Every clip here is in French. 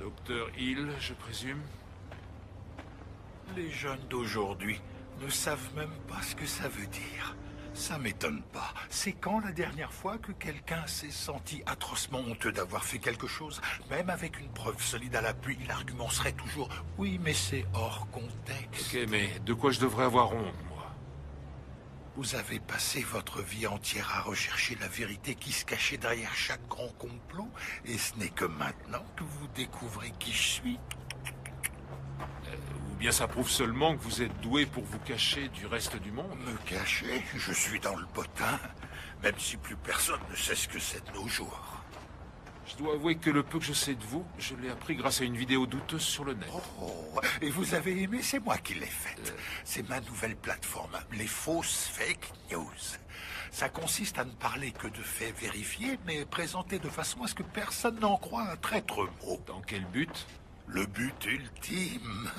Docteur Hill, je présume? Les jeunes d'aujourd'hui ne savent même pas ce que ça veut dire. Ça m'étonne pas. C'est quand la dernière fois que quelqu'un s'est senti atrocement honteux d'avoir fait quelque chose? Même avec une preuve solide à l'appui, l'argument serait toujours « Oui, mais c'est hors contexte ». Ok, mais de quoi je devrais avoir honte, moi? Vous avez passé votre vie entière à rechercher la vérité qui se cachait derrière chaque grand complot, et ce n'est que maintenant que vous découvrez qui je suis. Ou bien ça prouve seulement que vous êtes doué pour vous cacher du reste du monde? Me cacher? Je suis dans le bottin, même si plus personne ne sait ce que c'est de nos jours. Je dois avouer que le peu que je sais de vous, je l'ai appris grâce à une vidéo douteuse sur le net. Oh, et vous avez aimé? C'est moi qui l'ai faite. C'est ma nouvelle plateforme, les fausses fake news. Ça consiste à ne parler que de faits vérifiés, mais présentés de façon à ce que personne n'en croie un traître mot. Dans quel but? Le but ultime.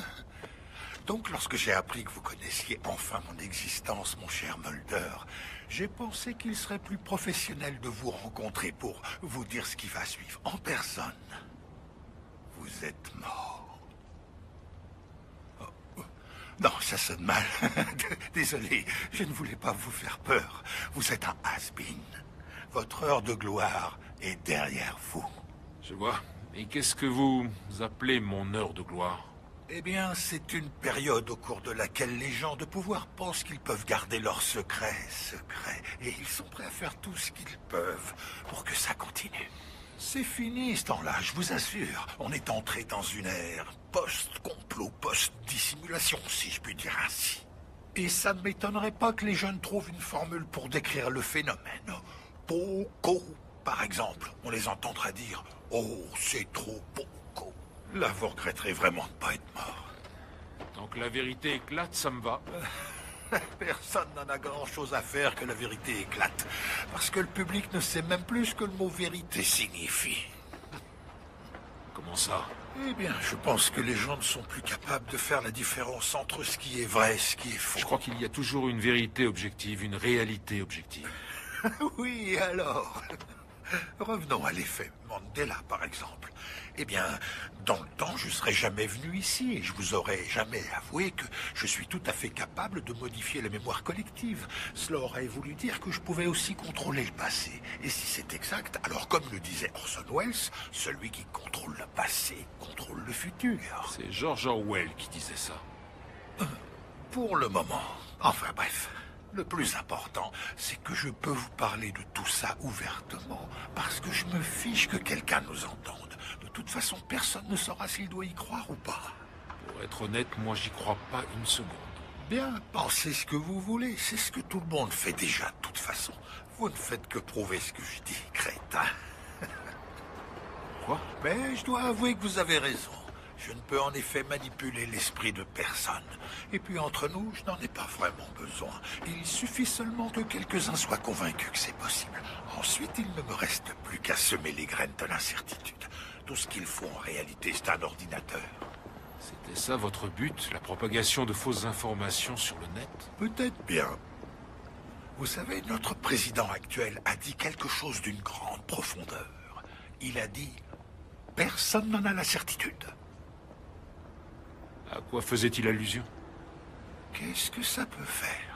Donc, lorsque j'ai appris que vous connaissiez enfin mon existence, mon cher Mulder, j'ai pensé qu'il serait plus professionnel de vous rencontrer pour vous dire ce qui va suivre en personne. Vous êtes mort. Oh. Non, ça sonne mal. Désolé, je ne voulais pas vous faire peur. Vous êtes un has-been. Votre heure de gloire est derrière vous. Je vois. Et qu'est-ce que vous appelez mon heure de gloire? Eh bien, c'est une période au cours de laquelle les gens de pouvoir pensent qu'ils peuvent garder leurs secrets secrets. Et ils sont prêts à faire tout ce qu'ils peuvent pour que ça continue. C'est fini ce temps-là, je vous assure. On est entré dans une ère post-complot, post-dissimulation, si je puis dire ainsi. Et ça ne m'étonnerait pas que les jeunes trouvent une formule pour décrire le phénomène. Poco, par exemple. On les entendra dire « Oh, c'est trop poco ». Là, vous regretterez vraiment de ne pas être mort. Tant que la vérité éclate, ça me va. Personne n'en a grand-chose à faire que la vérité éclate. Parce que le public ne sait même plus ce que le mot vérité signifie. Comment ça? Eh bien, je pense que les gens ne sont plus capables de faire la différence entre ce qui est vrai et ce qui est faux. Je crois qu'il y a toujours une vérité objective, une réalité objective. Oui, alors... Revenons à l'effet Mandela, par exemple. Eh bien, dans le temps, je ne serais jamais venu ici et je vous aurais jamais avoué que je suis tout à fait capable de modifier la mémoire collective. Cela aurait voulu dire que je pouvais aussi contrôler le passé. Et si c'est exact, alors comme le disait Orson Welles, celui qui contrôle le passé contrôle le futur. C'est George Orwell qui disait ça. Pour le moment. Enfin bref. Le plus important, c'est que je peux vous parler de tout ça ouvertement, parce que je me fiche que quelqu'un nous entende. De toute façon, personne ne saura s'il doit y croire ou pas. Pour être honnête, moi j'y crois pas une seconde. Bien, pensez ce que vous voulez, c'est ce que tout le monde fait déjà de toute façon. Vous ne faites que prouver ce que je dis, crétin. Quoi? Mais je dois avouer que vous avez raison. Je ne peux en effet manipuler l'esprit de personne. Et puis entre nous, je n'en ai pas vraiment besoin. Il suffit seulement que quelques-uns soient convaincus que c'est possible. Ensuite, il ne me reste plus qu'à semer les graines de l'incertitude. Tout ce qu'il faut en réalité, c'est un ordinateur. C'était ça votre but, la propagation de fausses informations sur le net? Peut-être bien. Vous savez, notre président actuel a dit quelque chose d'une grande profondeur. Il a dit « Personne n'en a la certitude ». À quoi faisait-il allusion? Qu'est-ce que ça peut faire?